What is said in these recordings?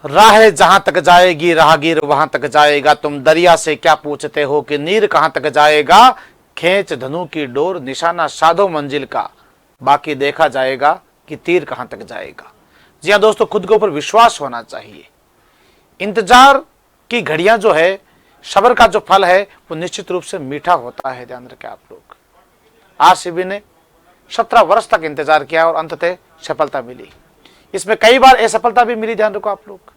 राह जहां तक जाएगी राहगीर वहां तक जाएगा, तुम दरिया से क्या पूछते हो कि नीर कहां तक जाएगा। खींच धनु की डोर निशाना साधो मंजिल का, बाकी देखा जाएगा कि तीर कहां तक जाएगा। जी हाँ दोस्तों, खुद के ऊपर विश्वास होना चाहिए। इंतजार की घड़ियां जो है, सब्र का जो फल है वो निश्चित रूप से मीठा होता है। ध्यान रखें आप लोग। आरसीबी ने 17 वर्ष तक इंतजार किया और अंततः सफलता मिली। इसमें कई बार असफलता भी मिली, ध्यान रखो आप लोग,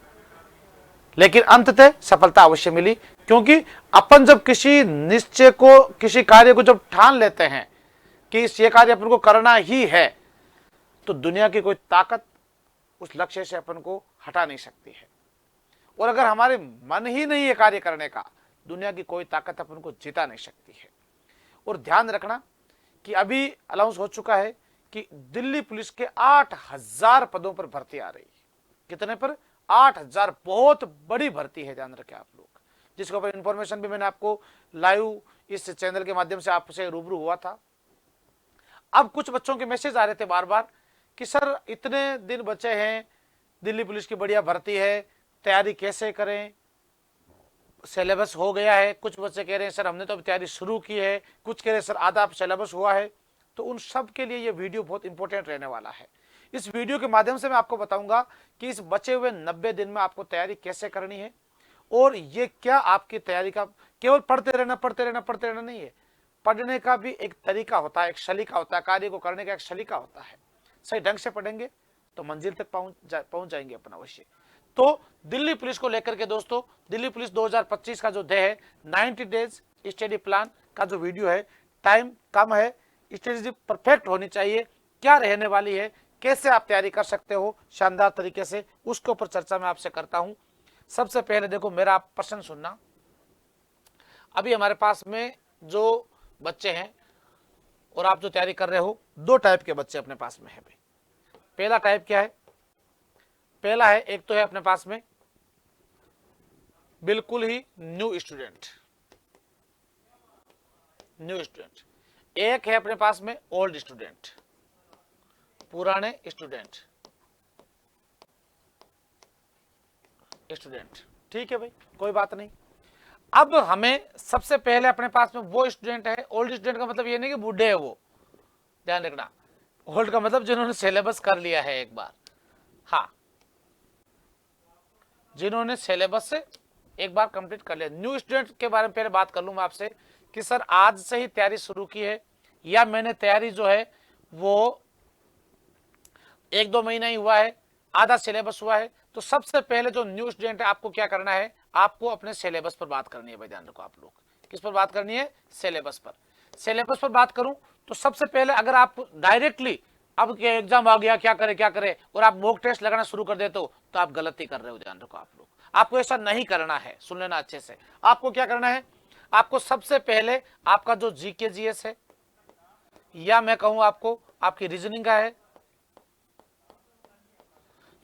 लेकिन अंततः सफलता अवश्य मिली। क्योंकि अपन जब किसी निश्चय को, किसी कार्य को जब ठान लेते हैं कि ये कार्य अपन को करना ही है, तो दुनिया की कोई ताकत उस लक्ष्य से अपन को हटा नहीं सकती है। और अगर हमारे मन ही नहीं है कार्य करने का, दुनिया की कोई ताकत अपन को जिता नहीं सकती है। और ध्यान रखना कि अभी अनाउंस हो चुका है कि दिल्ली पुलिस के 8000 पदों पर भर्ती आ रही है। कितने पर? 8000। बहुत बड़ी भर्ती है, ध्यान रखें आप लोग, जिसके ऊपर इंफॉर्मेशन भी मैंने आपको लाइव इस चैनल के माध्यम से आपसे रूबरू हुआ था। अब कुछ बच्चों के मैसेज आ रहे थे बार बार कि सर इतने दिन बचे हैं, दिल्ली पुलिस की बढ़िया भर्ती है, तैयारी कैसे करें, सिलेबस हो गया है। कुछ बच्चे कह रहे हैं सर हमने तो अभी तैयारी शुरू की है, कुछ कह रहे हैं सर आधा सिलेबस हुआ है। तो उन सब के लिए ये वीडियो बहुत इंपॉर्टेंट रहने वाला है। इस वीडियो के माध्यम से मैं आपको बताऊंगा कि इस बचे हुए 90 दिन में आपको तैयारी कैसे करनी है, और ये क्या आपकी तैयारी का केवल पढ़ते रहना नहीं है। पढ़ने का भी एक तरीका होता है, एक सलीका होता है, कार्य को करने का एक सलीका होता है। सही ढंग से पढ़ेंगे तो मंजिल तक पहुंच जाएंगे अपन अवश्य। तो दिल्ली पुलिस को लेकर के दोस्तों, दिल्ली पुलिस 2025 का जो ध्येय है 90 डेज स्टडी प्लान का जो वीडियो है, टाइम कम है, स्ट्रेटेजी परफेक्ट होनी चाहिए, क्या रहने वाली है, कैसे आप तैयारी कर सकते हो शानदार तरीके से, उसके ऊपर चर्चा मैं आपसे करता हूं। सबसे पहले देखो, मेरा आप प्रश्न सुनना। अभी हमारे पास में जो बच्चे हैं और आप जो तैयारी कर रहे हो, 2 टाइप के बच्चे अपने पास में है भाई। पहला टाइप क्या है? पहला है, एक तो है अपने पास में बिल्कुल ही न्यू स्टूडेंट, एक है अपने पास में ओल्ड स्टूडेंट, पुराने स्टूडेंट। ठीक है भाई, कोई बात नहीं। अब हमें सबसे पहले अपने पास में वो स्टूडेंट है, ओल्ड स्टूडेंट का मतलब ये नहीं कि बूढ़े है वो, ध्यान रखना। ओल्ड का मतलब जिन्होंने सिलेबस कर लिया है एक बार, हाँ, जिन्होंने सिलेबस से एक बार कंप्लीट कर लिया। न्यू स्टूडेंट के बारे में पहले बात कर लूं मैं आपसे कि सर आज से ही तैयारी शुरू की है, या मैंने तैयारी जो है वो 1-2 महीना ही हुआ है, आधा सिलेबस हुआ है। तो सबसे पहले जो न्यू स्टूडेंट है, आपको क्या करना है, आपको अपने सिलेबस पर बात करनी है भाई। ध्यान रखो आप लोग, किस पर बात करनी है? सिलेबस पर। सिलेबस पर बात करूं तो सबसे पहले अगर आप डायरेक्टली अब के एग्जाम आ गया क्या करे और आप मॉक टेस्ट लगाना शुरू कर देते हो तो आप गलती कर रहे हो। ध्यान रखो आप लोग, आपको ऐसा नहीं करना है। सुन लेना अच्छे से, आपको क्या करना है, आपको सबसे पहले आपका जो जीके जीएस है, या मैं कहूं आपको आपकी रीजनिंग का है,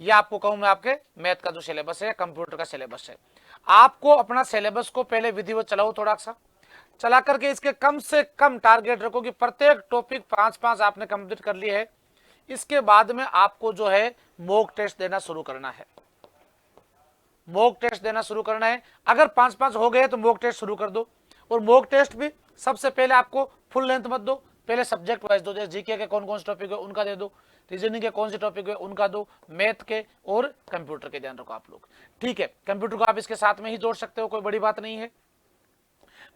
या आपको कहूं मैं आपके मैथ का जो सिलेबस है, कंप्यूटर का सिलेबस है, आपको अपना सिलेबस को पहले विधिवत चलाओ, थोड़ा सा चला करके इसके कम से कम टारगेट रखो कि प्रत्येक टॉपिक 5-5 आपने कंप्लीट कर लिए है। इसके बाद में आपको जो है मॉक टेस्ट देना शुरू करना है। मॉक टेस्ट देना शुरू करना है। अगर 5-5 हो गए तो मॉक टेस्ट शुरू कर दो। और मॉक टेस्ट भी सबसे पहले आपको फुल लेंथ मत दो, पहले सब्जेक्ट वाइज दो। जैसे जीके के कौन कौन से टॉपिक है उनका दे दो, रीजनिंग के कौन से टॉपिक है उनका दो, मैथ के और कंप्यूटर के। ध्यान रखो आप लोग, ठीक है। कंप्यूटर को आप इसके साथ में ही जोड़ सकते हो, कोई बड़ी बात नहीं है।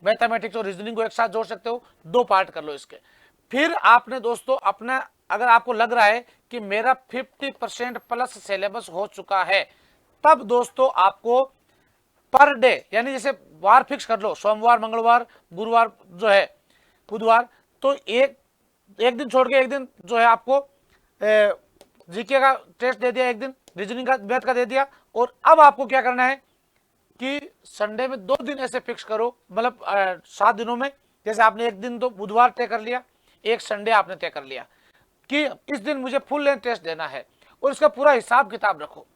मैथमेटिक्स और रीजनिंग को एक साथ जोड़ सकते हो, 2 पार्ट कर लो इसके। फिर आपने दोस्तों अपना, अगर आपको लग रहा है कि मेरा 50% प्लस सिलेबस हो चुका है, तब दोस्तों आपको पर डे, यानी जैसे वार फिक्स कर लो, सोमवार, मंगलवार, गुरुवार जो है, बुधवार, तो एक दिन छोड़ के एक दिन जो है आपको जीके का टेस्ट दे दिया, एक दिन रीजनिंग का, मैथ का दे दिया। और अब आपको क्या करना है कि संडे में 2 दिन ऐसे फिक्स करो, मतलब 7 दिनों में, जैसे आपने एक दिन तो बुधवार तय कर लिया, एक संडे आपने तय कर लिया कि इस दिन मुझे फुल लेंथ टेस्ट देना है। और इसका पूरा हिसाब किताब रखो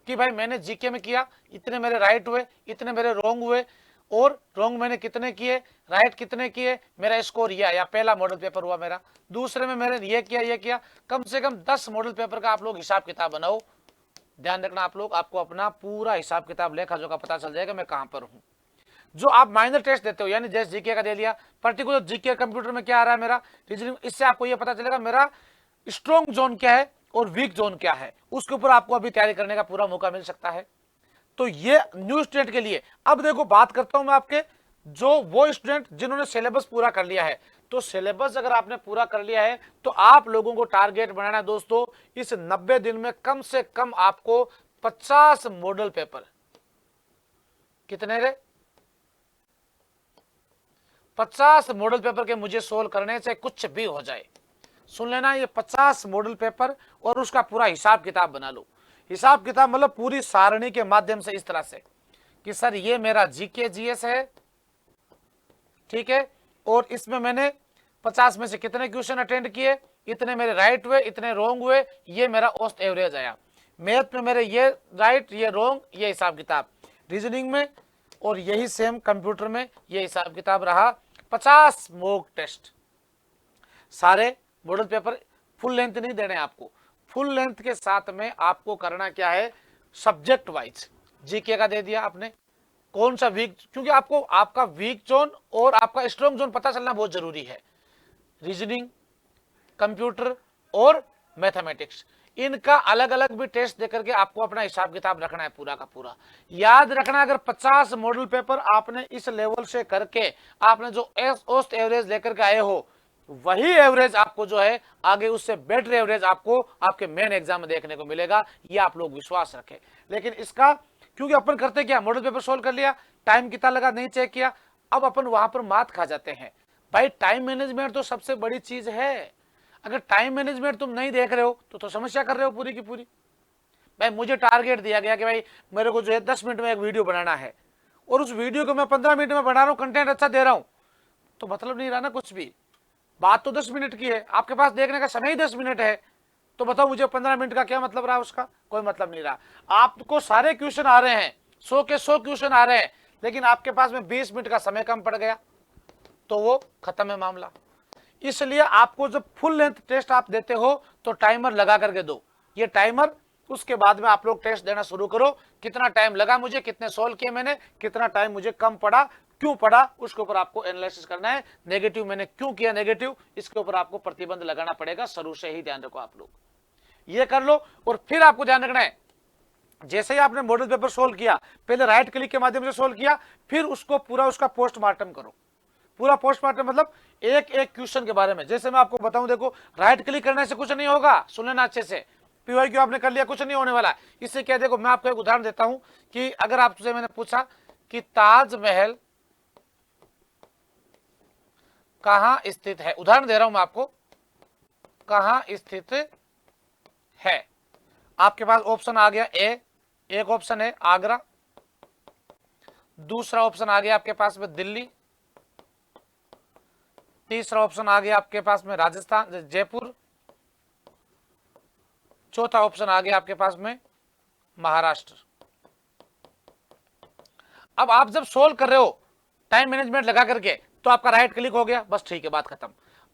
कि भाई मैंने जीके में किया, इतने मेरे राइट हुए, इतने मेरे रॉन्ग हुए, और रॉन्ग मैंने कितने किए, राइट कितने किए, मेरा स्कोर या पहला मॉडल पेपर हुआ मेरा, दूसरे में मैंने ये किया। कम से कम 10 मॉडल पेपर का आप लोग हिसाब किताब बनाओ, ध्यान रखना आप लोग, आपको अपना पूरा हिसाब किताब लेखा जोखा पता चल जाएगा मैं कहां पर हूं। जो आप माइनर टेस्ट देते हो, यानी जैसे जीके का दे लिया, पर्टिकुलर जीके कंप्यूटर में क्या आ रहा है मेरा रीजनिंग, इससे आपको ये पता चलेगा मेरा स्ट्रॉन्ग जोन क्या है और वीक जोन क्या है, उसके ऊपर आपको अभी तैयारी करने का पूरा मौका मिल सकता है। तो ये न्यू स्टूडेंट के लिए। अब देखो बात करता हूं मैं आपके जो वो स्टूडेंट जिन्होंने सिलेबस पूरा कर लिया है। तो सिलेबस अगर आपने पूरा कर लिया है तो आप लोगों को टारगेट बनाना है दोस्तों, इस 90 दिन में कम से कम आपको 50 मॉडल पेपर, कितने रे, 50 मॉडल पेपर के मुझे सोल्व करने से कुछ भी हो जाए, सुन लेना, ये 50 मॉडल पेपर और उसका पूरा हिसाब किताब बना लो। हिसाब किताब मतलब पूरी सारणी के माध्यम से, इस तरह से कि सर ये मेरा जीके जीएस है, ठीक है, और इसमें मैंने 50 में से कितने क्वेश्चन अटेंड किए, इतने मेरे राइट हुए, इतने रॉन्ग हुए, ये मेरा औसत एवरेज आया। मैथ में मेरे ये राइट, ये रॉन्ग, ये हिसाब किताब। रीजनिंग में और यही सेम कंप्यूटर में ये हिसाब किताब रहा। 50 मॉक टेस्ट, सारे मॉडल पेपर फुल लेंथ नहीं देने आपको, फुल लेंथ के साथ में आपको करना क्या है, सब्जेक्ट वाइज। जीके का दे दिया आपने, कौन सा वीक, क्योंकि आपको आपका वीक जोन और आपका स्ट्रॉन्ग जोन पता चलना बहुत जरूरी है। रीजनिंग, कंप्यूटर और मैथमेटिक्स, इनका अलग अलग भी टेस्ट देकर के आपको अपना हिसाब किताब रखना है पूरा का पूरा। याद रखना, अगर 50 मॉडल पेपर आपने इस लेवल से करके आपने जो औसत एवरेज लेकर के आए हो, वही एवरेज आपको जो है आगे उससे बेटर एवरेज आपको आपके मेन एग्जाम में देखने को मिलेगा, ये आप लोग विश्वास रखें। लेकिन इसका क्योंकि अपन करते क्या, मॉडल पेपर सोल्व कर लिया, टाइम कितना लगा नहीं चेक किया, अब अपन वहां पर मात खा जाते हैं। भाई टाइम मैनेजमेंट तो सबसे बड़ी चीज है, अगर टाइम मैनेजमेंट तुम नहीं देख रहे हो तो समस्या कर रहे हो पूरी की पूरी। भाई मुझे टारगेट दिया गया कि भाई मेरे को जो है 10 मिनट में एक वीडियो बनाना है, और उस वीडियो को मैं 15 मिनट में बना रहा हूं, कंटेंट अच्छा दे रहा हूं, तो मतलब नहीं रहा ना कुछ भी। बात तो 10 मिनट की है, आपके पास देखने का समय ही 10 मिनट है, तो बताओ मुझे 15 मिनट का क्या मतलब रहा, उसका कोई मतलब नहीं रहा। आपको सारे क्वेश्चन आ रहे हैं, 100 के 100 क्वेश्चन आ रहे हैं, लेकिन आपके पास में 20 मिनट का समय कम पड़ गया, तो वो खत्म है मामला। इसलिए आपको जब फुल लेंथ टेस्ट आप देते हो तो टाइमर लगा करके दो, ये टाइमर, उसके बाद में आप लोग टेस्ट देना शुरू करो। कितना टाइम लगा मुझे, कितने सोल्व किए मैंने, कितना टाइम मुझे कम पड़ा, क्यों पड़ा, उसके ऊपर आपको एनालिसिस करना है। नेगेटिव मैंने क्यों किया नेगेटिव, इसके ऊपर आपको प्रतिबंध लगाना पड़ेगा, शुरू से ही ध्यान रखो आप लोग, ये कर लो। और फिर आपको ध्यान रखना है, जैसे ही आपने मॉडल पेपर सोल्व किया, पहले राइट क्लिक के माध्यम से सोल्व किया, फिर उसको पूरा उसका पोस्टमार्टम करो। पूरा पोस्टमार्टम मतलब एक एक क्वेश्चन के बारे में। जैसे मैं आपको बताऊं, देखो राइट क्लिक करने से कुछ नहीं होगा, सुन लेना अच्छे से, पीवाई क्यों आपने कर लिया, कुछ नहीं होने वाला। इससे क्या, देखो मैं आपको एक उदाहरण देता हूं कि अगर आपसे मैंने पूछा कि ताजमहल कहां स्थित है, उदाहरण दे रहा हूं मैं आपको, कहां स्थित है, आपके पास ऑप्शन आ गया ए, एक ऑप्शन है आगरा, दूसरा ऑप्शन आ गया आपके पास में दिल्ली, तीसरा ऑप्शन आ गया आपके पास में राजस्थान जयपुर, चौथा ऑप्शन आ गया आपके पास में महाराष्ट्र। अब आप जब सोल्व कर रहे हो टाइम मैनेजमेंट लगा करके, तो आपका राइट क्लिक हो गया, बस ठीक है, बात खत्म।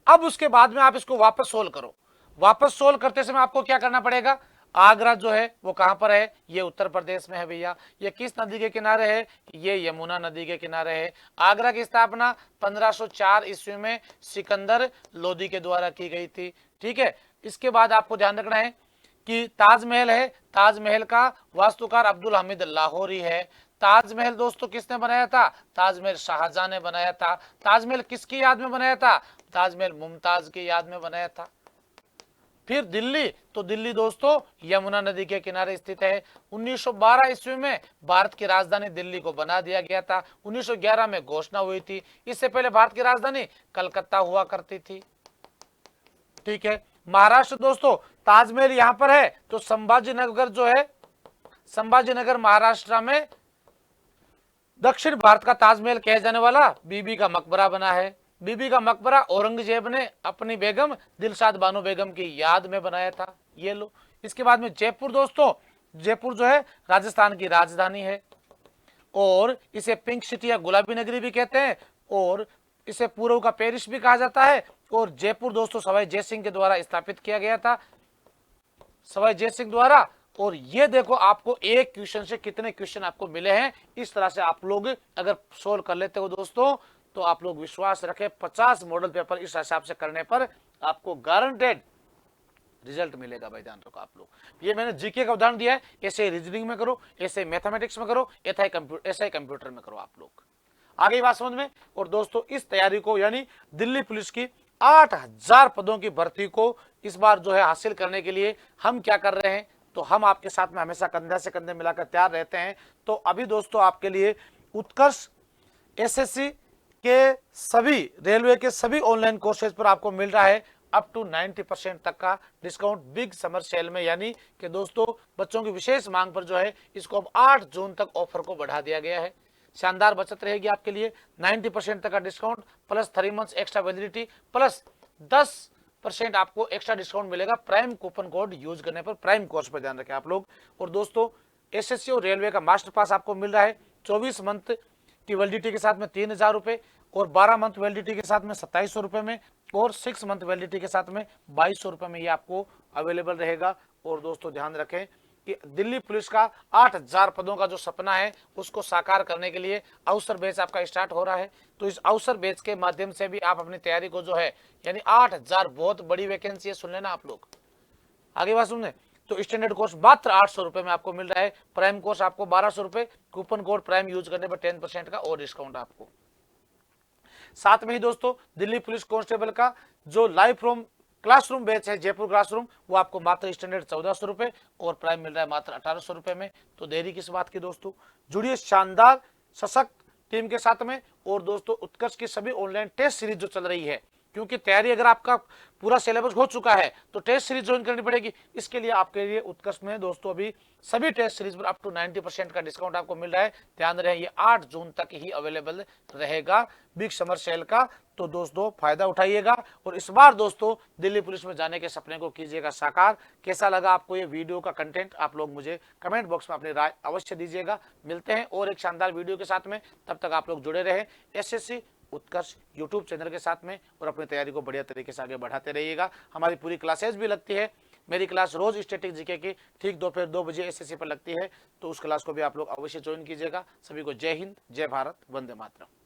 अब उसके बाद में आप इसको वापस सोल्व करो। वापस सोल्व करते समय आपको क्या करना पड़ेगा, आगरा जो है वो कहां पर है, ये उत्तर प्रदेश में है भैया। ये किस नदी के किनारे है, ये यमुना नदी के किनारे है। आगरा की स्थापना 1504 ईस्वी में सिकंदर लोदी के द्वारा की गई थी, ठीक है। इसके बाद आपको ध्यान रखना है कि ताजमहल है, ताजमहल का वास्तुकार अब्दुल हमीद लाहौरी है। ताजमहल दोस्तों किसने बनाया था, ताजमहल शाहजहां ने बनाया था। ताजमहल किसकी याद में बनाया था, ताजमहल मुमताज की याद में बनाया था। फिर दिल्ली, तो दिल्ली दोस्तों यमुना नदी के किनारे स्थित है। 1912 ईस्वी में भारत की राजधानी दिल्ली को बना दिया गया था। 1911 में घोषणा हुई थी। इससे पहले भारत की राजधानी कलकत्ता हुआ करती थी, ठीक है। महाराष्ट्र दोस्तों, ताजमहल यहां पर है, तो संभाजीनगर जो है, संभाजीनगर महाराष्ट्र में दक्षिण भारत का ताजमहल कहे जाने वाला बीबी का मकबरा बना है। बीबी का मकबरा औरंगजेब ने अपनी बेगम दिलशाद बानो बेगम की याद में बनाया था, ये लो। इसके बाद में जयपुर दोस्तों, जयपुर जो है राजस्थान की राजधानी है, और इसे पिंक सिटी या गुलाबी नगरी भी कहते हैं, और इसे पूर्व का पेरिस भी कहा जाता है। और जयपुर दोस्तों सवाई जय सिंह के द्वारा स्थापित किया गया था, सवाई जय सिंह द्वारा, और ये देखो आपको एक क्वेश्चन से कितने क्वेश्चन आपको मिले हैं। इस तरह से आप लोग अगर सोल्व कर लेते हो दोस्तों तो आप लोग विश्वास रखें 50 मॉडल पेपर इस हिसाब से करने पर आपको गारंटेड रिजल्ट मिलेगा भाई। ध्यान रखो आप लोग, ये मैंने जीके का उदाहरण दिया है, ऐसे रीजनिंग में करो, ऐसे मैथमेटिक्स में करो, ऐसा ही कंप्यूटर में करो आप लोग। आगे बात समझ में। और दोस्तों इस तैयारी को यानी दिल्ली पुलिस की 8000 पदों की भर्ती को इस बार जो है हासिल करने के लिए हम क्या कर रहे हैं, तो हम आपके साथ में हमेशा कंधे से कंधे मिलाकर तैयार रहते हैं। तो अभी दोस्तों आपके लिए उत्कर्ष एसएससी के सभी रेलवे के सभी ऑनलाइन कोर्सेज पर आपको मिल रहा है अप टू 90% तक का डिस्काउंट बिग समर सेल में। यानी कि दोस्तों बच्चों की विशेष मांग पर जो है इसको अब 8 जून तक ऑफर को बढ़ा दिया गया है। शानदार बचत रहेगी आपके लिए, 90% तक का discount plus 3 months extra validity plus 10% आपको एक्स्ट्रा डिस्काउंट मिलेगा प्राइम कूपन कोड यूज करने पर। प्राइम कोर्स पर ध्यान रखें आप लोग। और दोस्तों एसएससी और रेलवे का मास्टर पास आपको मिल रहा है 24 मंथ की वैलिडिटी के साथ में 3000 रुपए और 12 मंथ वैलिडिटी के साथ में 2700 रुपए में और 6 मंथ वैलिडिटी के साथ में 2200 रुपए में ये आपको अवेलेबल रहेगा। और दोस्तों ध्यान रखें कि दिल्ली पुलिस का 8000 पदों का जो सपना है उसको साकार करने के लिए अवसर बैच आपका स्टार्ट हो रहा है। तो इस अवसर बैच के माध्यम से भी आप अपनी तैयारी को जो है यानी 8000 बहुत बड़ी वैकेंसी है, सुन लेना आप लोग। आगे बात सुनने, तो स्टैंडर्ड कोर्स मात्र 800 रुपए में आपको मिल रहा है, प्राइम कोर्स आपको 1200 रुपए, कूपन कोड प्राइम यूज करने पर 10% का और डिस्काउंट आपको। साथ में ही दोस्तों दिल्ली पुलिस कांस्टेबल का जो लाइव फ्रॉम क्लासरूम बैच है जयपुर क्लासरूम, वो आपको मात्र स्टैंडर्ड 1400 रुपए और प्राइम मिल रहा है मात्र 1800 रुपए में। तो देरी किस बात की दोस्तों, जुड़िए शानदार सशक्त टीम के साथ में। और दोस्तों उत्कर्ष की सभी ऑनलाइन टेस्ट सीरीज जो चल रही है, क्योंकि तैयारी अगर आपका पूरा सिलेबस हो चुका है तो टेस्ट सीरीज ज्वाइन करनी पड़ेगी। इसके लिए आपके लिए उत्कर्ष में दोस्तों अभी सभी टेस्ट सीरीज पर अप टू 90% का डिस्काउंट आपको मिल रहा है। ध्यान रहे ये 8 जून तक ही अवेलेबल रहेगा बिग समर सेल का। तो दोस्तों फायदा उठाइएगा और इस बार दोस्तों दिल्ली पुलिस में जाने के सपने को कीजिएगा साकार। कैसा लगा आपको ये वीडियो का कंटेंट, आप लोग मुझे कमेंट बॉक्स में अपनी राय अवश्य दीजिएगा। मिलते हैं और एक शानदार वीडियो के साथ में, तब तक आप लोग जुड़े रहे एसएससी उत्कर्ष यूट्यूब चैनल के साथ में और अपनी तैयारी को बढ़िया तरीके से आगे बढ़ाते रहिएगा। हमारी पूरी क्लासेज भी लगती है, मेरी क्लास रोज स्टैटिक जीके की ठीक दोपहर 2 बजे एसएससी पर लगती है, तो उस क्लास को भी आप लोग अवश्य ज्वाइन कीजिएगा। सभी को जय हिंद, जय भारत, वंदे मातरम।